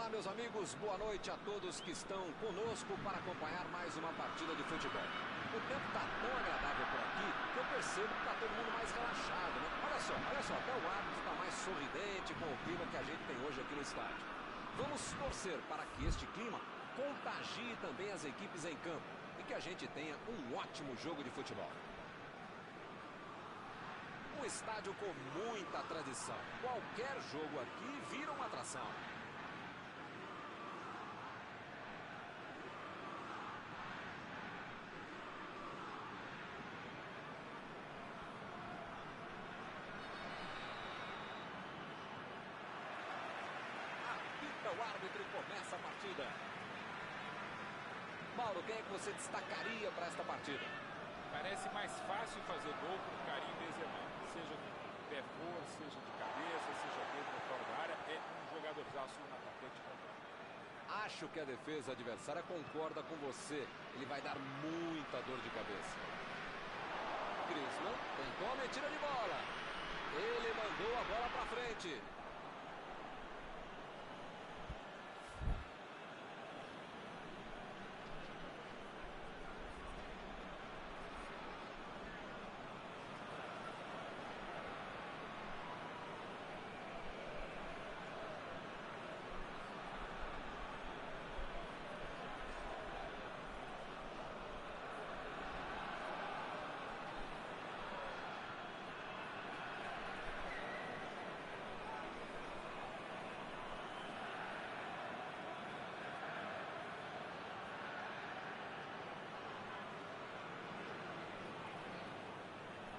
Olá, meus amigos, boa noite a todos que estão conosco para acompanhar mais uma partida de futebol. O tempo está tão agradável por aqui que eu percebo que está todo mundo mais relaxado, né? Olha só, até o árbitro está mais sorridente com o clima que a gente tem hoje aqui no estádio. Vamos torcer para que este clima contagie também as equipes em campo e que a gente tenha um ótimo jogo de futebol. Um estádio com muita tradição. Qualquer jogo aqui vira uma atração. O árbitro começa a partida. Mauro, quem é que você destacaria para esta partida? Parece mais fácil fazer gol com Karim Benzema. Seja de pé fora, seja de cabeça, seja dentro ou fora da área, é um jogadorzaço no atacante completo. Acho que a defesa adversária concorda com você. Ele vai dar muita dor de cabeça. Griezmann tentou a metida de bola. Ele mandou a bola para frente.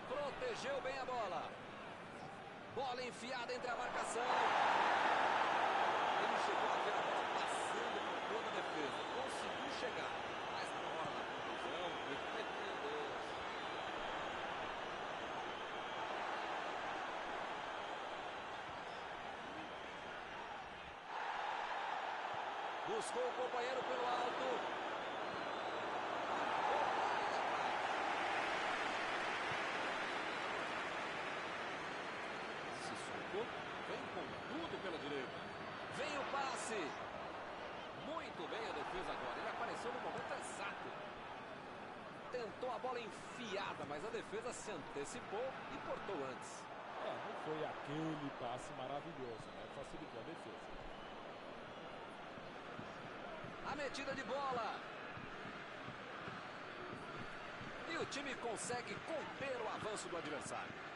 Protegeu bem a bola. Bola enfiada entre a marcação. Ele chegou a ver a bola passando por toda a defesa. Conseguiu chegar. Mas na hora da conclusão, meu Deus. Buscou o companheiro pelo alto. Vem com tudo pela direita. Vem o passe. Muito bem a defesa agora. Ele apareceu no momento exato. Tentou a bola enfiada, mas a defesa se antecipou e cortou antes. Não foi aquele passe maravilhoso, né? Facilitou a defesa. A metida de bola. E o time consegue conter o avanço do adversário.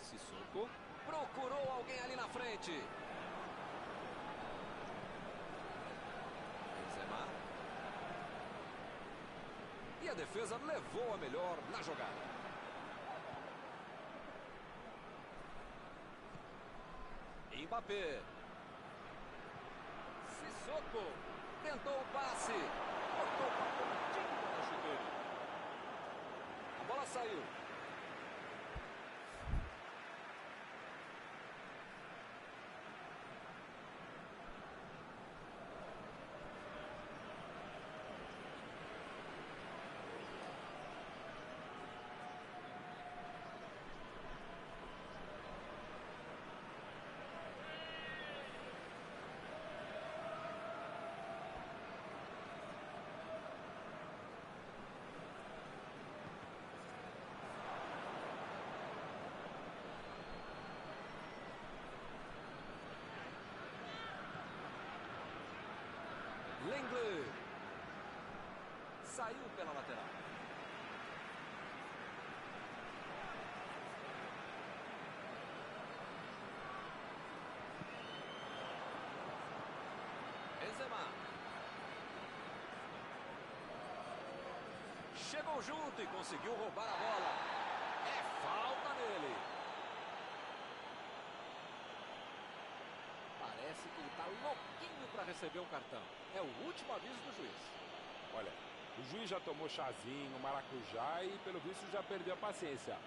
Sissoko procurou alguém ali na frente. Benzema. E a defesa levou a melhor na jogada. Mbappé. Sissoko tentou o passe. Cortou para o pontinho da chuteira. A bola saiu. Lenglet saiu pela lateral. Benzema chegou junto e conseguiu roubar a bola. É falta nele. Parece que ele está louquinho para receber um cartão. É o último aviso do juiz. Olha, o juiz já tomou chazinho, maracujá e pelo visto já perdeu a paciência.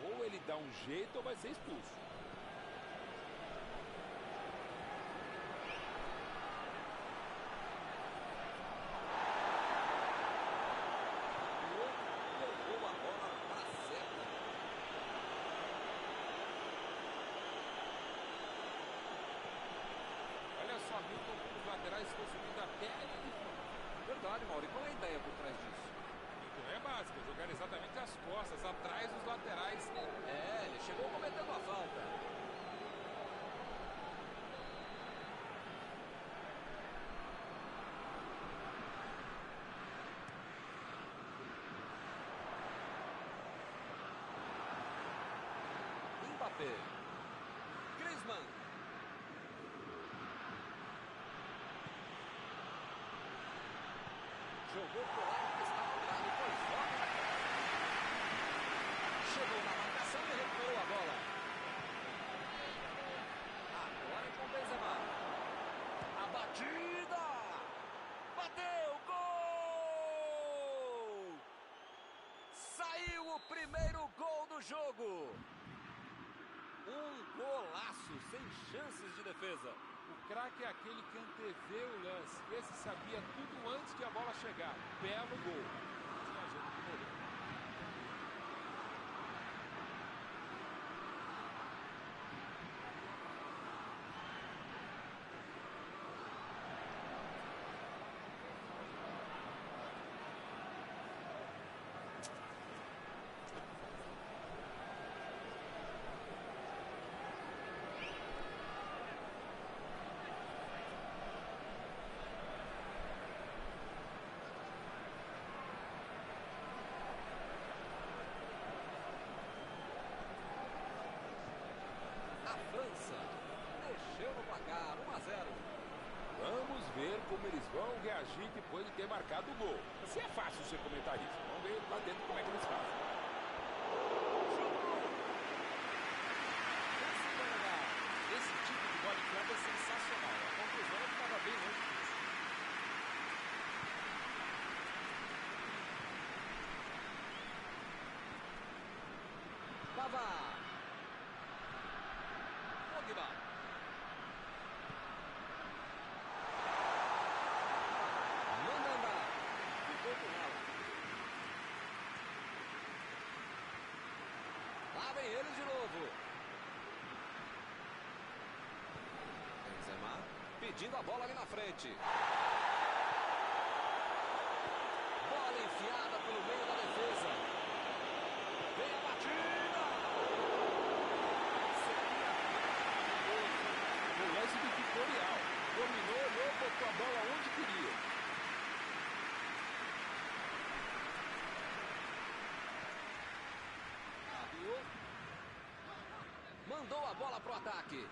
Ou ele dá um jeito ou vai ser expulso. Levou a bola para certa. básica, jogar exatamente as costas, atrás dos laterais. É, ele chegou cometendo a falta. Mbappé. Griezmann. Jogou pro lado que está cobrado, foi forte na cara. Chegou na marcação e recuperou a bola. Agora com Benzema. A batida! Bateu! Gol! Saiu o primeiro gol do jogo. Um golaço, sem chances de defesa. O craque é aquele que antevê o lance. Esse sabia tudo antes de a bola chegar. Belo gol. Tinha gente que morreu. França mexeu no placar, 1-0. Vamos ver como eles vão reagir depois de ter marcado o gol. Assim é fácil ser comentarista. Vamos ver lá dentro como é que eles fazem. Esse tipo de bola enfiada é sensacional. A conclusão é que estava bem longe disso. Pavard. Pogba. Mandanda. Ficou com ela. Lá vem eles de novo. Benzema pedindo a bola ali na frente. Bola enfiada pelo meio da defesa. Vem a batida. O lance do tutorial. Dominou, olhou, botou a bola onde queria. Mandou a bola pro ataque.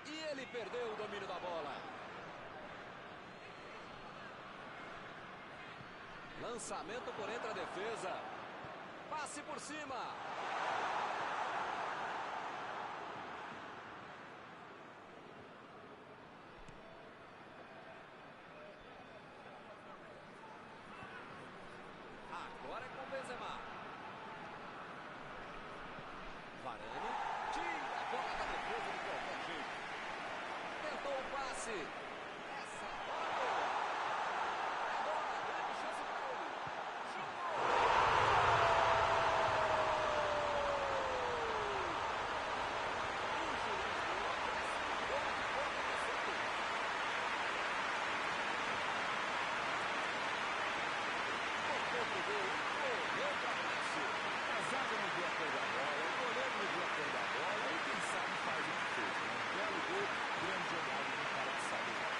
E ele perdeu o domínio da bola. Lançamento por entre a defesa. Passe por cima. Agora é com Benzema. Varane tira a bola da defesa de qualquer jeito. Tentou o passe. Essa bola. Agora, grande chance para ele. Chutou. O juiz deu a bola de volta para cima. Cortou pro gol. Correu para abraço. A zaga não viu a cor da bola, o goleiro não viu a cor da bola, e quem sabe faz o que fez. Né? Belo gol, grande jogada do cara que sabe jogar.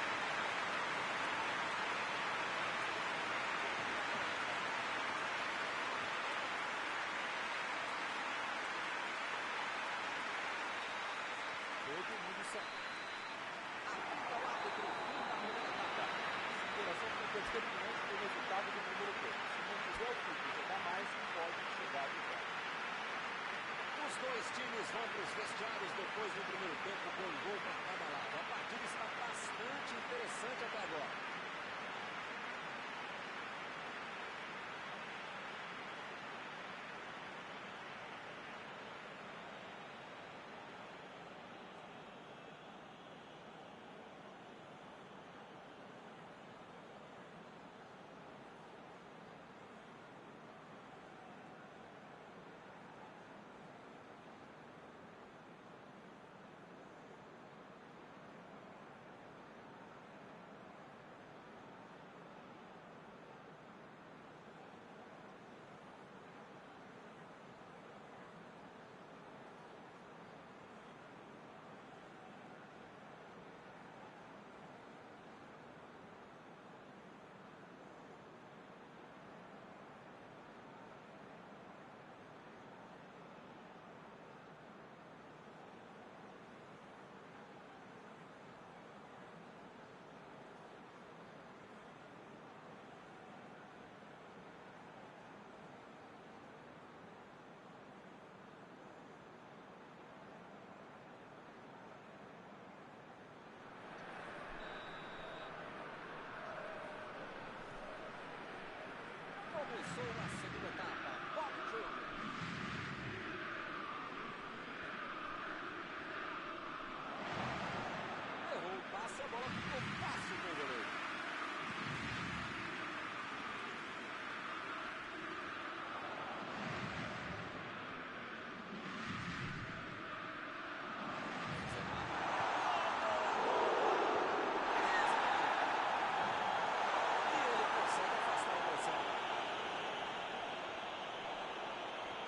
Todo mundo sabe. Apita o árbitro. Fim da primeira etapa. Essa interação foi determinante para o resultado do primeiro tempo. Se não fizer o Pico jogar mais, pode chegar de volta. Os dois times vão para os vestiários depois do primeiro tempo com um gol para cada lado. A partida está bastante interessante até agora.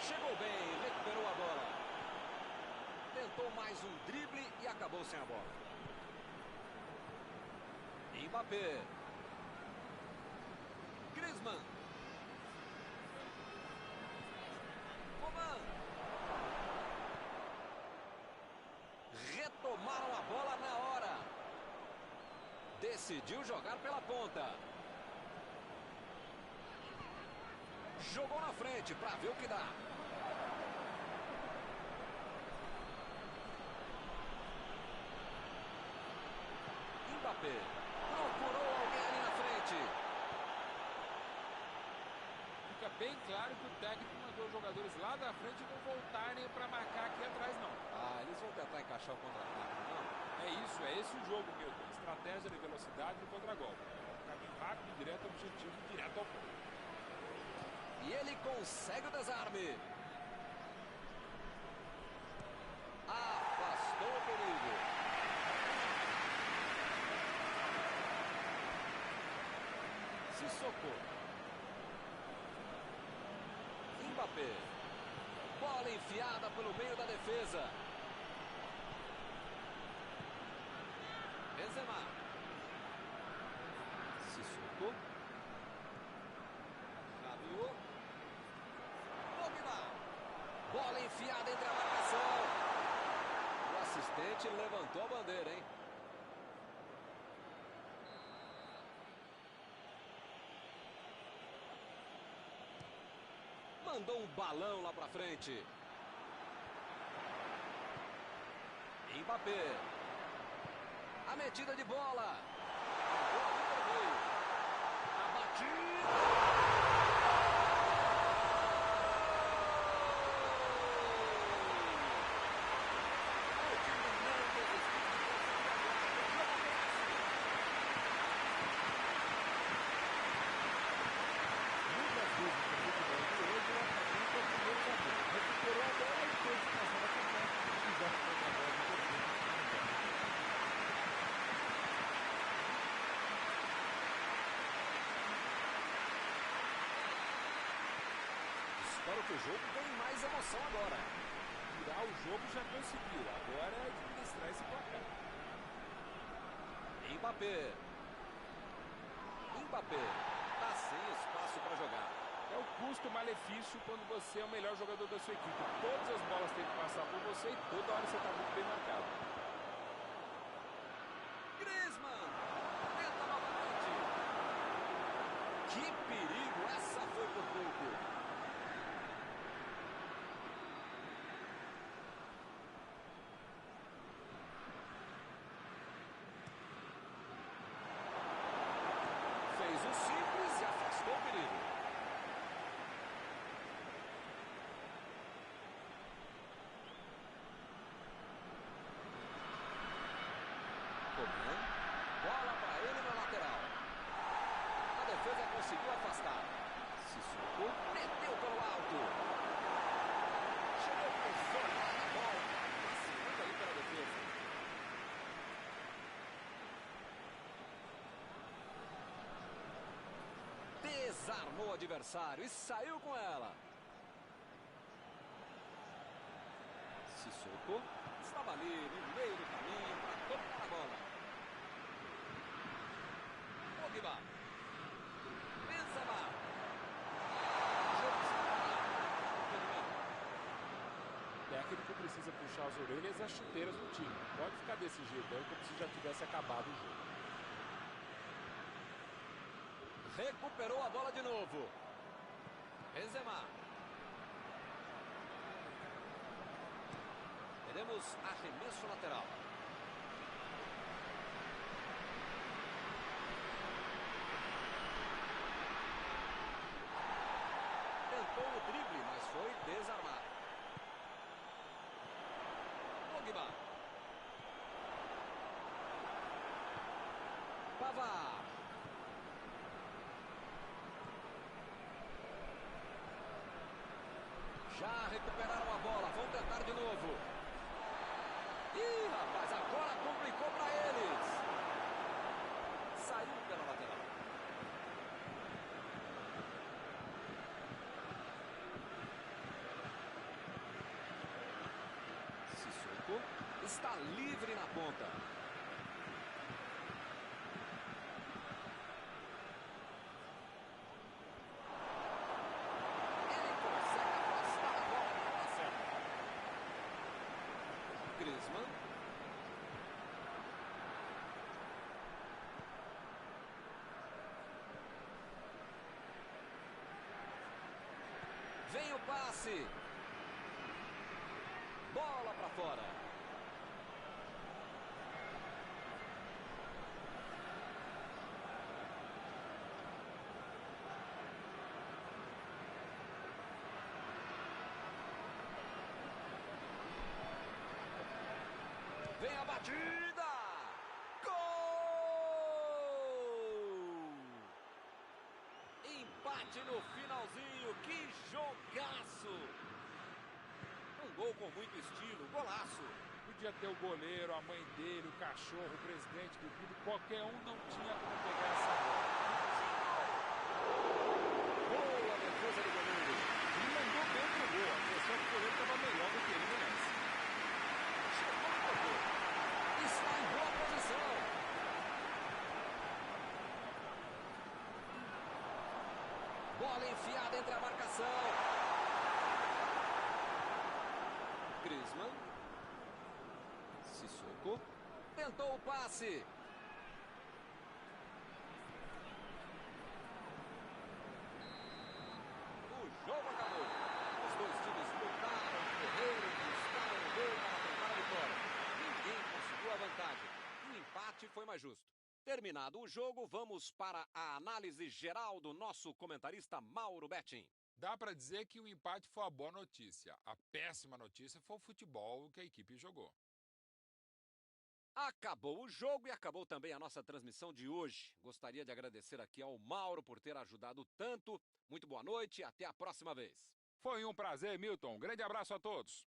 Chegou bem, recuperou a bola. Tentou mais um drible e acabou sem a bola. Mbappé. Griezmann. Coman. Retomaram a bola na hora. Decidiu jogar pela ponta. Jogou na frente para ver o que dá. Mbappé. Procurou alguém ali na frente. Fica bem claro que o técnico mandou os jogadores lá da frente não voltarem para marcar aqui atrás, não. Ah, eles vão tentar encaixar o contra-ataque, não? É isso, é esse o jogo, Milton. Estratégia de velocidade no contra-golpe. Um caminho rápido, direto ao objetivo, direto ao ponto. E ele consegue o desarme. Afastou o perigo. Sissoko. Mbappé. Bola enfiada pelo meio da defesa. Benzema. Sissoko. Rabiot. Pogba. Bola enfiada entre a marcação. O assistente levantou a bandeira, hein? Mandou um balão lá pra frente. Mbappé. A metida de bola. A batida. Espero que o jogo ganhe mais emoção agora. Virar o jogo já conseguiu. Agora é administrar esse placar. Mbappé. Mbappé. Tá sem espaço para jogar. É o custo-malefício quando você é o melhor jogador da sua equipe. Todas as bolas têm que passar por você e toda hora você está muito bem marcado. Griezmann. Tenta novamente. Que perigo. Essa foi por pouco. Fez o simples e afastou o perigo. Coman. Bola para ele na lateral. A defesa conseguiu afastar. Sissoko meteu pelo alto. Chegou com força na bola. Segunda ali para a defesa. Desarmou o adversário e saiu com ela. Sissoko estava ali no meio do caminho para tocar a bola. Pogba. Benzema. Jogo O técnico precisa puxar as orelhas e as chuteiras do time. Pode ficar desse jeito aí como se já tivesse acabado o jogo. recuperou a bola de novo. Benzema. Teremos arremesso lateral. Tentou o drible, mas foi desarmado. Pogba. Pavard. Já recuperaram a bola, vão tentar de novo. Ih, rapaz, agora complicou para eles. Saiu pela lateral. Está livre na ponta. Ele consegue afastar a bola para dar certo. Griezmann. Vem o passe. Bola para fora. Vem a batida. Gol! Empate no finalzinho. Que jogaço! Um gol com muito estilo, golaço. Podia ter o goleiro, a mãe dele, o cachorro, o presidente do clube. Qualquer um não tinha como pegar essa bola. Boa defesa do goleiro. Ele mandou bem pro gol. A impressão que o goleiro estava melhor do que ele no lance. Chegou no gol. Está em boa posição. Bola enfiada entre a marcação. Griezmann. Sissoko. Tentou o passe. O jogo acabou. Os dois times lutaram, correram, buscaram o gol para tentar a vitória. Ninguém conseguiu a vantagem. O empate foi mais justo. Terminado o jogo, vamos para a análise geral do nosso comentarista Mauro Betting. Dá para dizer que o empate foi a boa notícia. A péssima notícia foi o futebol que a equipe jogou. Acabou o jogo e acabou também a nossa transmissão de hoje. Gostaria de agradecer aqui ao Mauro por ter ajudado tanto. Muito boa noite e até a próxima vez. Foi um prazer, Milton. Um grande abraço a todos.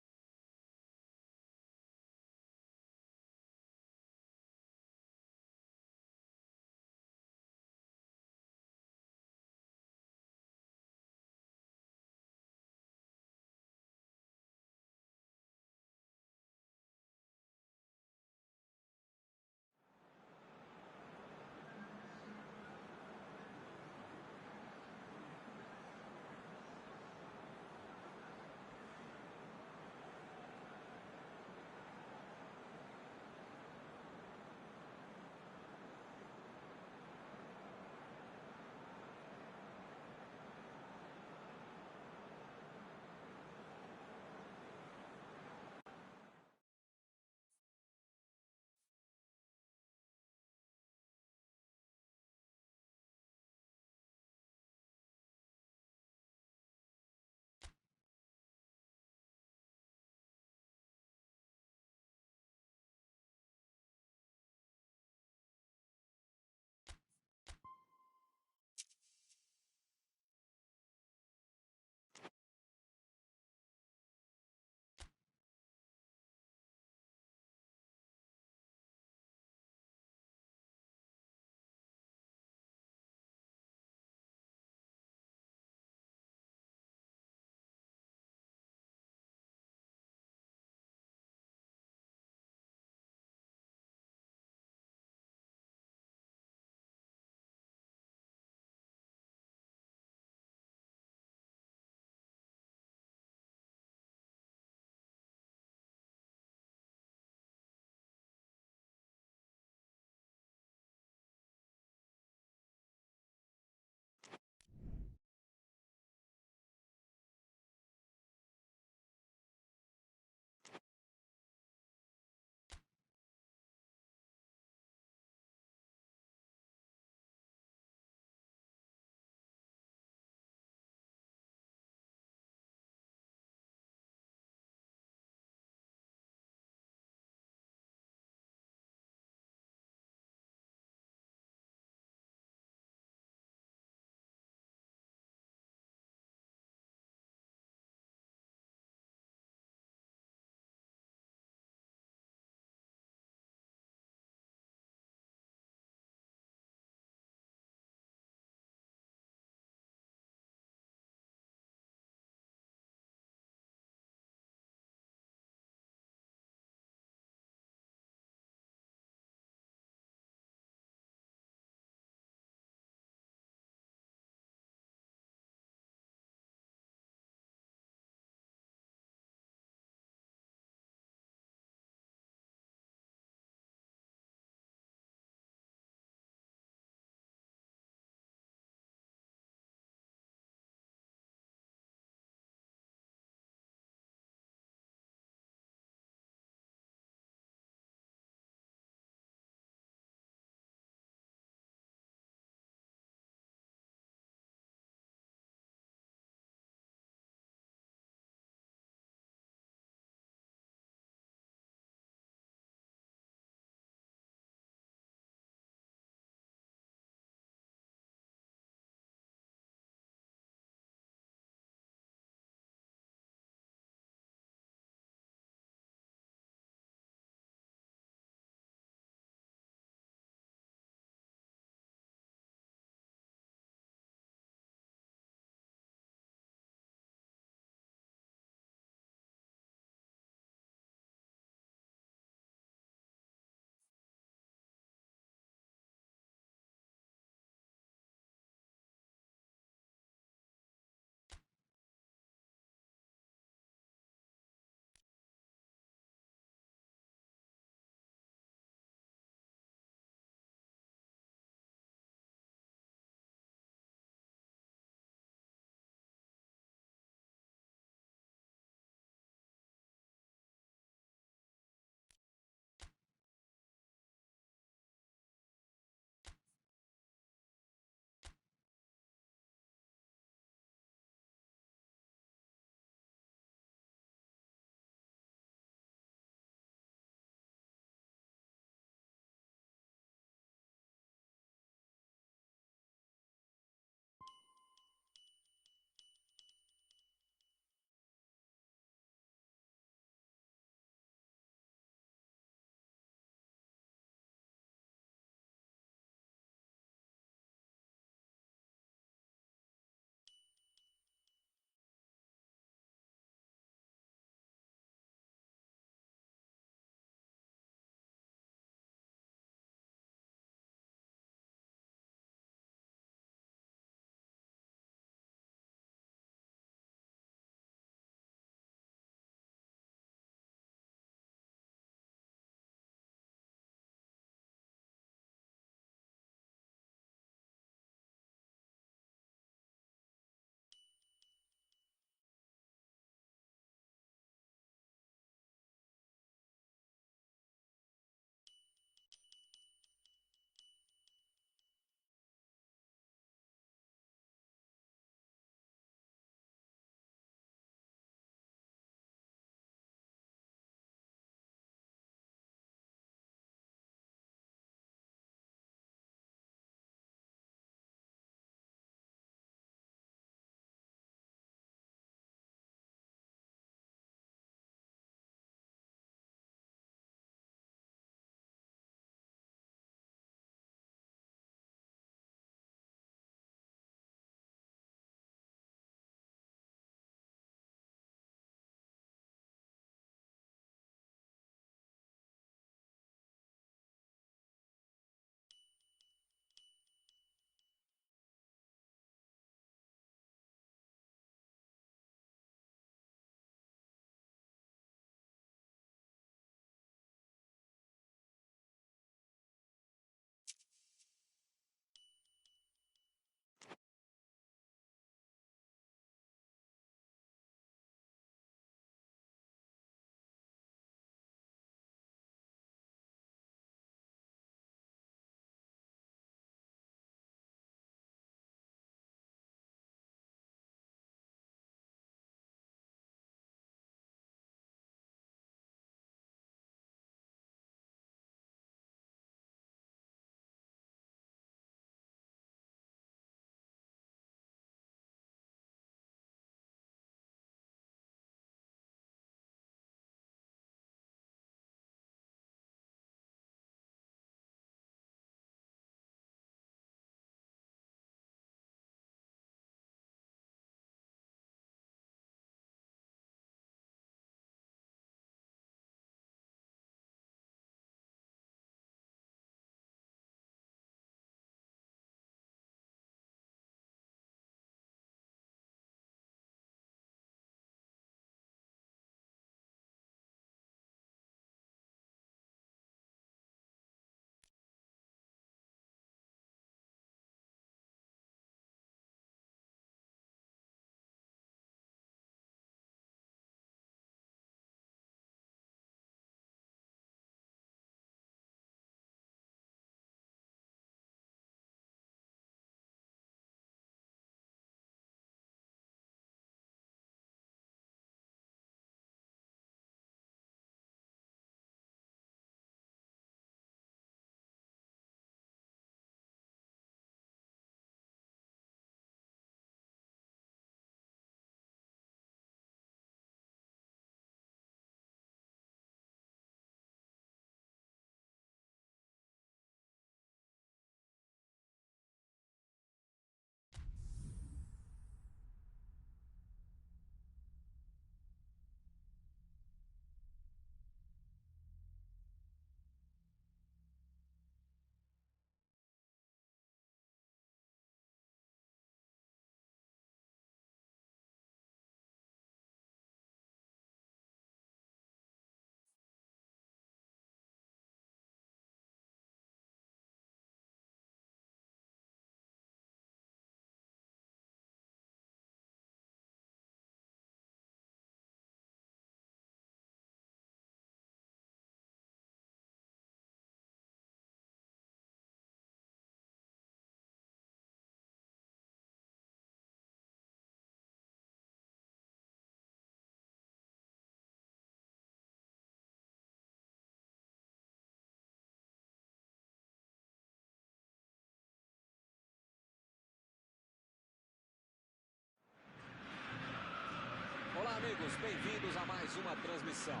bem-vindos a mais uma transmissão.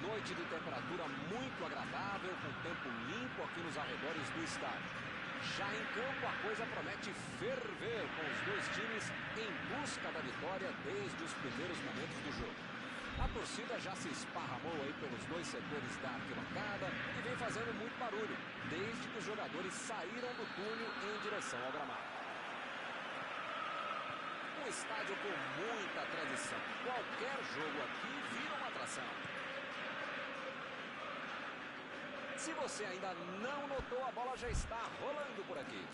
Noite de temperatura muito agradável, com tempo limpo aqui nos arredores do estádio. Já em campo a coisa promete ferver, com os dois times em busca da vitória desde os primeiros momentos do jogo. A torcida já se esparramou aí pelos dois setores da arquibancada e vem fazendo muito barulho, desde que os jogadores saíram do túnel em direção ao gramado. Um estádio com muita tradição. Qualquer jogo aqui vira uma atração. Se você ainda não notou, a bola já está rolando por aqui.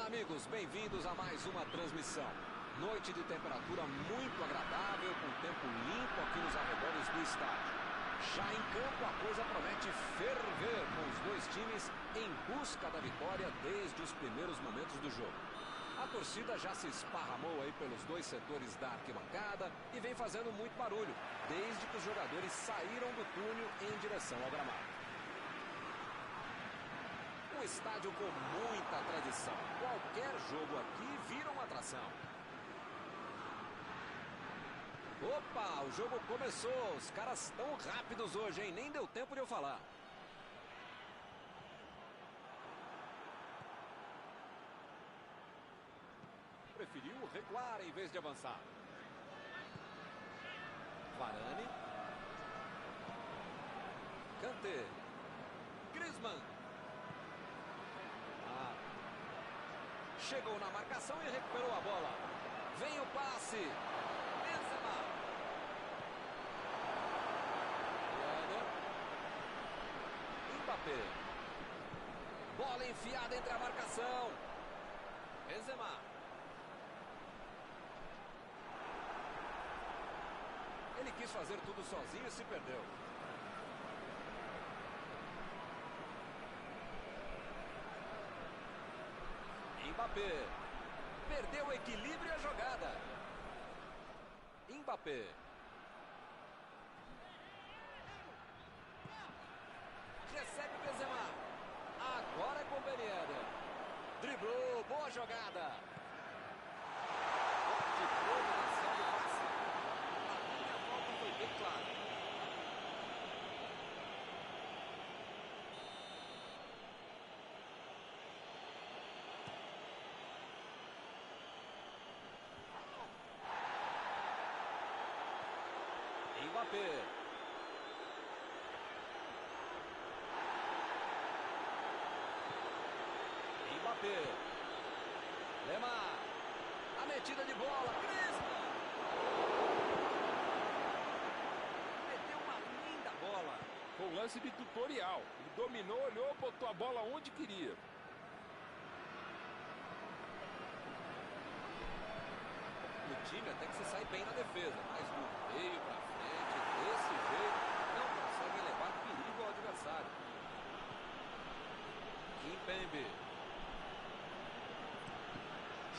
amigos, bem-vindos a mais uma transmissão. Noite de temperatura muito agradável, com tempo limpo aqui nos arredores do estádio. Já em campo a coisa promete ferver, com os dois times em busca da vitória desde os primeiros momentos do jogo. A torcida já se esparramou aí pelos dois setores da arquibancada e vem fazendo muito barulho, desde que os jogadores saíram do túnel em direção ao gramado. Um estádio com muita tradição. Qualquer jogo aqui vira uma atração. Opa, o jogo começou. Os caras estão rápidos hoje, hein? Nem deu tempo de eu falar. Preferiu recuar em vez de avançar. Varane. Kanté. Griezmann. Chegou na marcação e recuperou a bola. Vem o passe. Benzema. Mbappé. Bola enfiada entre a marcação. Benzema. Ele quis fazer tudo sozinho e se perdeu. Mbappé. Perdeu o equilíbrio e a jogada. Mbappé. Recebe Benzema. Agora é com Ben Yedder. Driblou, boa jogada. Forte dominação do passe. A minha falta foi bem clara. Mbappé. Mbappé. Lemar. A metida de bola. Griezmann. Meteu uma linda bola. Foi um lance de tutorial. Ele dominou, olhou, botou a bola onde queria. O time até que se sai bem na defesa, mas do meio para frente, desse jeito, não consegue levar perigo ao adversário. Kimpembe.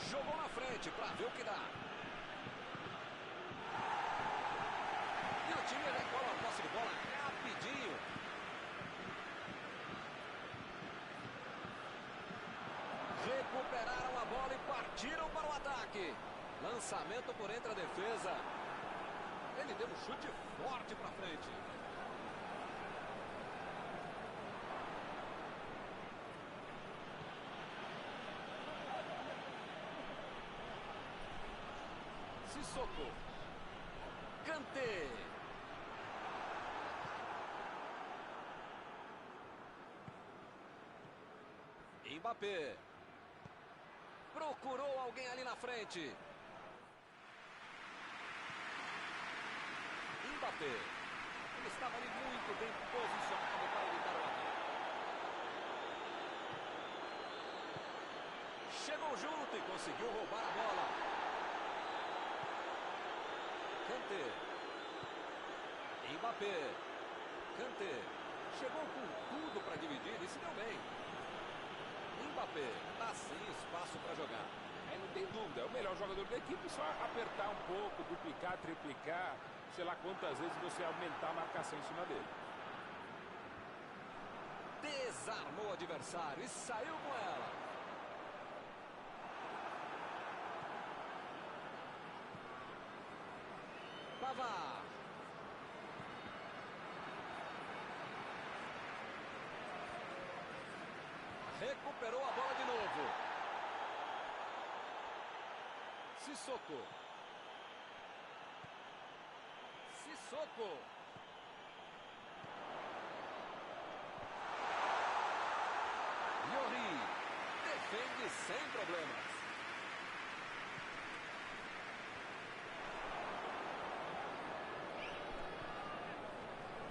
Jogou na frente para ver o que dá. E o time recola a posse de bola rapidinho. Recuperaram a bola e partiram para o ataque. Lançamento por entre a defesa. Ele deu um chute forte para frente. Sissoko. Kanté. Mbappé. Procurou alguém ali na frente. Mbappé. Ele estava ali muito bem posicionado para evitar o ataque. Chegou junto e conseguiu roubar a bola. Kanté. Mbappé. Kanté. Chegou com tudo para dividir e se deu bem. Mbappé. Tá sem espaço para jogar. Aí não tem dúvida, é o melhor jogador da equipe, só apertar um pouco, duplicar, triplicar, sei lá quantas vezes você aumentar a marcação em cima dele. Desarmou o adversário e saiu com ela. Pavard. Recuperou a bola de novo. Sissoko. Sissoko. Lloris. Defende sem problemas.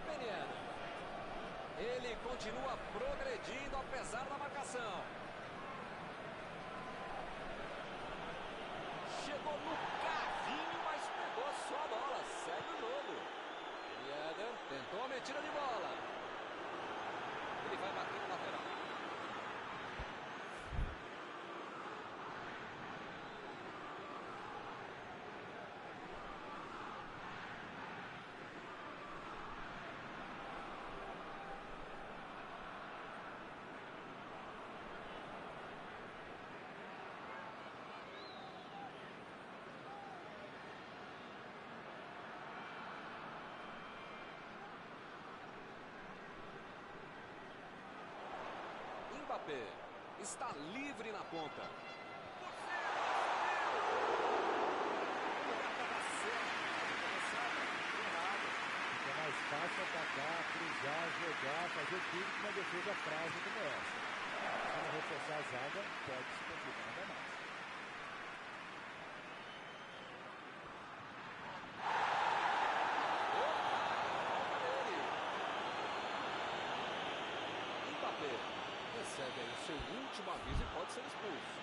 Ben Yedder. Ele continua progredindo apesar da marcação. Chegou no carrinho, mas pegou só a bola. Segue o jogo. E Éder tentou a metida de bola. Ele vai bater no lateral. Mbappé está livre na ponta. Fica mais fácil atacar, cruzar, jogar, fazer tudo que uma defesa frágil como essa. Se não reforçar a zaga, pode se complicar ainda mais. Recebe aí o seu último aviso e pode ser expulso.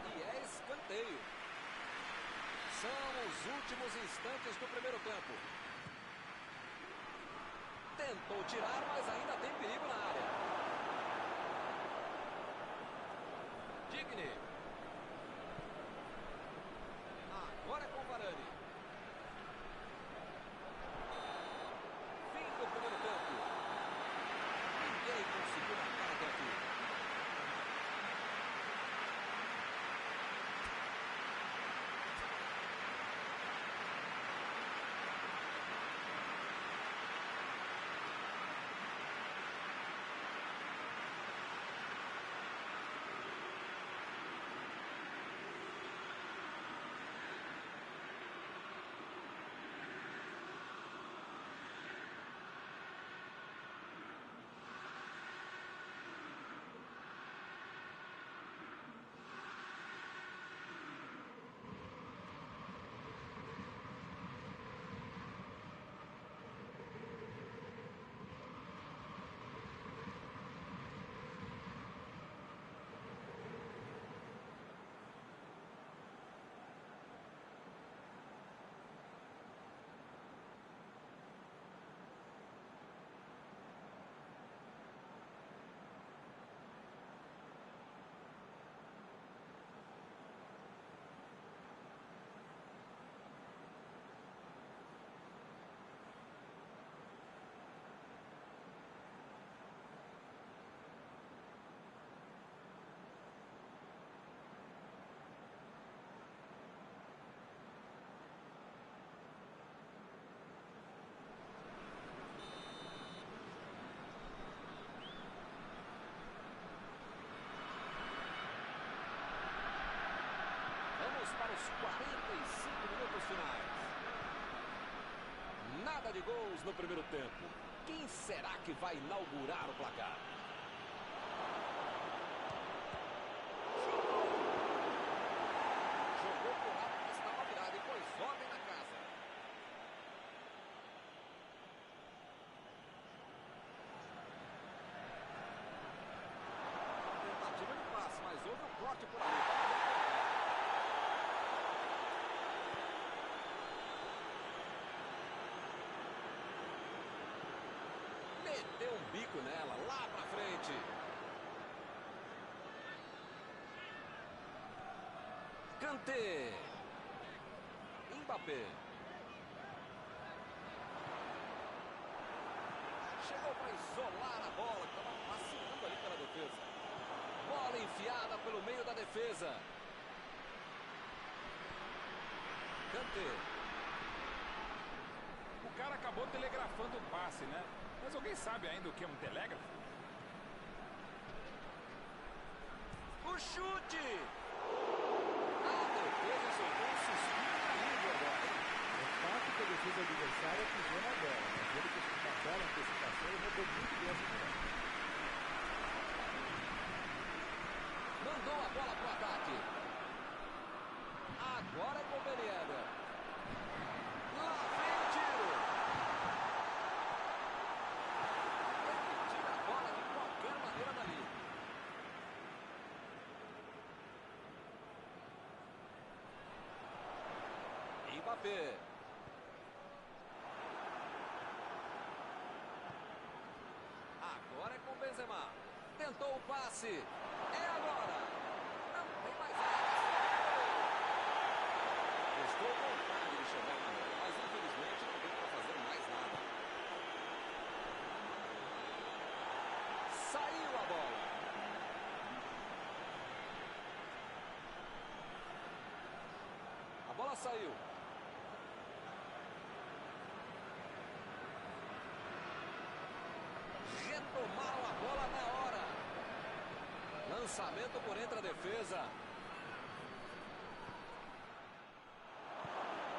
E é escanteio. São os últimos instantes do primeiro tempo. Tentou tirar, mas ainda tem perigo na área. Digne. Agora é com o Varane. Fim do primeiro tempo. Ninguém conseguiu marcar até aqui. Para os 45 minutos finais. Nada de gols no primeiro tempo. Quem será que vai inaugurar o placar? Jogou pro lado que estava virado e pôs ordem na casa. Tentativa de passe, mas houve um corte por ali. Meteu um bico nela, lá pra frente. Kanté. Mbappé. Chegou para isolar a bola, que estava passeando ali pela defesa. Bola enfiada pelo meio da defesa. Kanté. O cara acabou telegrafando o passe, né? Mas alguém sabe ainda o que é um telégrafo? O chute! A defesa soltou um suspiro de alívio agora, hein? É fato que a defesa adversária pisou na bola, mas ele conseguiu uma bela antecipação e roubou muito bem essa jogada. Mandou a bola pro ataque. Agora é com o Ben Yedder. Lá vem o tiro. Ele tira a bola de qualquer maneira dali. Mbappé. Agora é com Benzema. Tentou o passe. É agora. Não tem mais nada. Estou com vontade de chegar na bola, mas infelizmente não deu para fazer mais nada. Saiu a bola. A bola saiu. Retomaram a bola na hora. Lançamento por entre a defesa.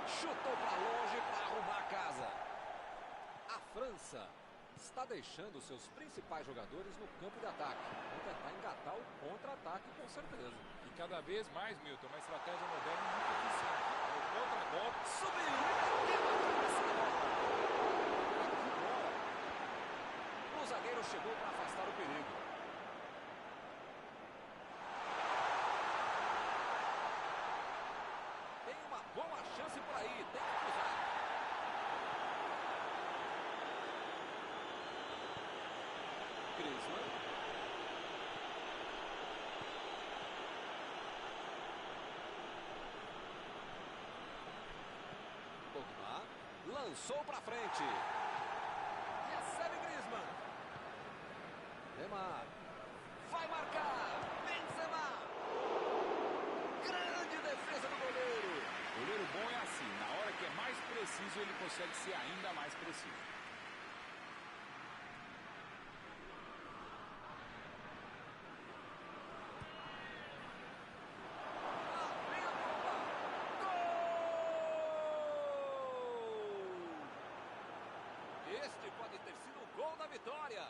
Chutou para longe para arrumar a casa. A França está deixando seus principais jogadores no campo de ataque. Vão tentar engatar o contra-ataque com certeza. E cada vez mais, Milton, uma estratégia moderna e muito eficiente. O contra-golpe Subiu e bateu a cabeça da bola. Que bola! O zagueiro chegou para afastar o perigo. Tem uma boa chance por aí, tem que cruzar. Griezmann. Pogba lançou para frente. Recebe Griezmann. Neymar. Vai marcar. Benzema. Grande defesa do goleiro. Goleiro bom é assim, na hora que é mais preciso, ele consegue ser ainda mais preciso. Lá vem a bomba. Gol! Este pode ter sido o gol da vitória.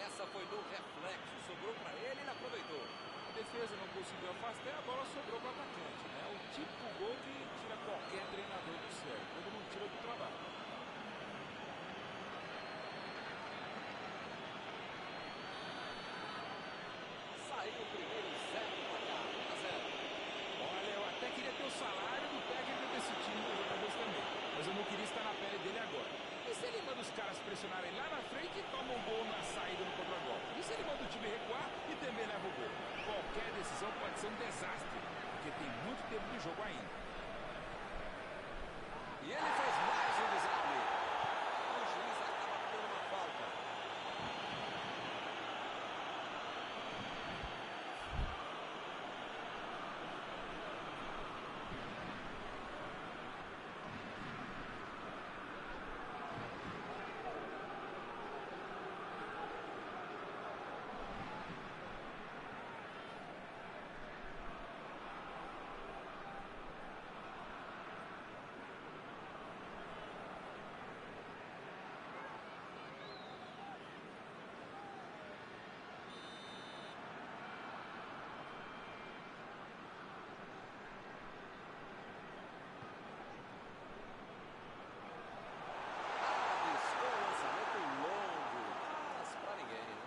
Essa foi no reflexo, sobrou para ele e ele aproveitou. A defesa não conseguiu afastar, a bola sobrou para o atacante, né? O típico gol que tira qualquer treinador do sério, quando não tira do trabalho. Saiu o primeiro e segue o placar, 1 a 0. Olha, eu até queria ter o salário do técnico desse time dos jogadores também, mas eu não queria estar na pele dele agora. E se ele manda os caras pressionarem lá na frente e toma um gol na saída no contra-golpe? E se ele manda o time recuar e também leva o gol? Qualquer decisão pode ser um desastre, porque tem muito tempo de jogo ainda. E ele fez mais um desarme. O juiz acaba dando uma falta. Arriscou um lançamento longo, mas pra ninguém, né?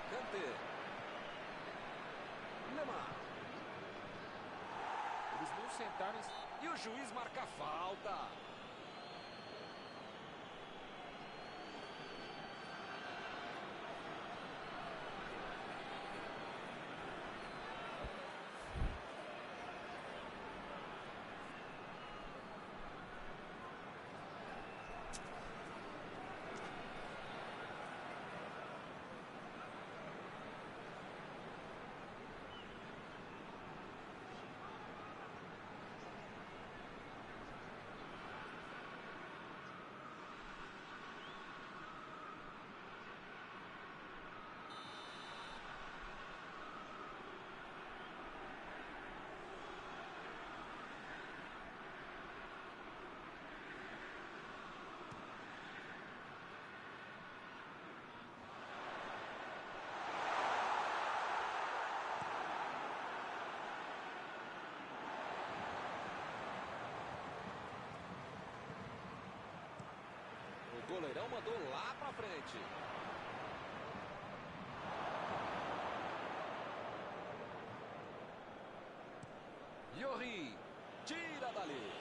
Kanté. Neymar. Eles não sentaram E o juiz marca a falta. Goleirão mandou lá pra frente. Lloris tira dali.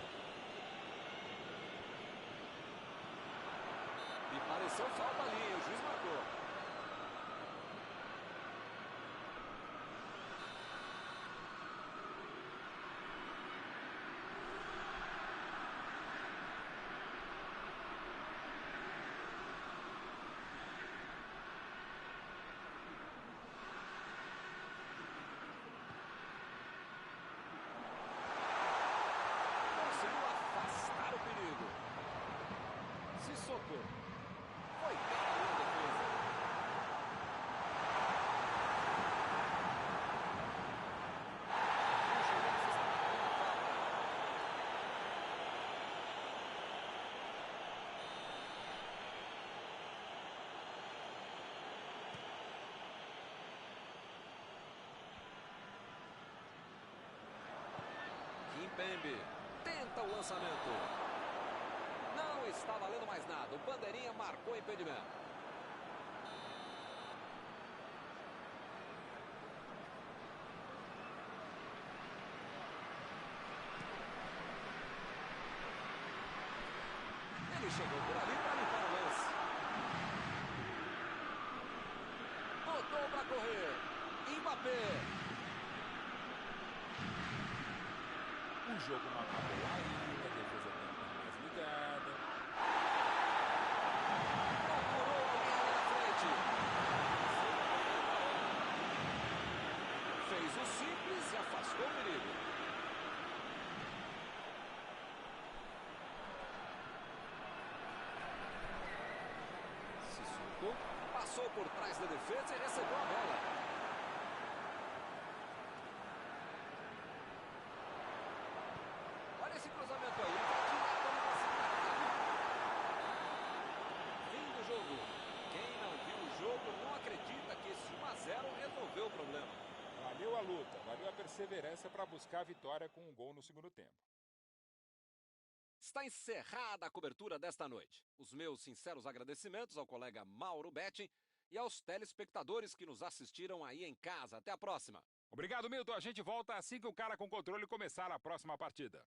E pareceu falta ali, o juiz marcou. Conseguiu afastar o perigo. Sissoko. Foi bem ali a defesa. O juiz está marcando falta. Kimpembe tenta o lançamento. Não está valendo mais nada. O bandeirinha marcou impedimento. Ele chegou por ali para limpar o lance. Botou para correr. Mbappé. O jogo não acabou ainda, a defesa tem que estar mais ligada. Procurou alguém ali na frente. Fez o simples e afastou o perigo. Sissoko passou por trás da defesa e recebeu a bola. Olha esse cruzamento aí, ele vai direto ali pra cima da área. Fim do jogo. Quem não viu o jogo não acredita que esse 1-0 resolveu o problema. Valeu a luta, valeu a perseverança para buscar a vitória com um gol no segundo tempo. Está encerrada a cobertura desta noite. Os meus sinceros agradecimentos ao colega Mauro Betting e aos telespectadores que nos assistiram aí em casa. Até a próxima. Obrigado, Milton. A gente volta assim que o cara com controle começar a próxima partida.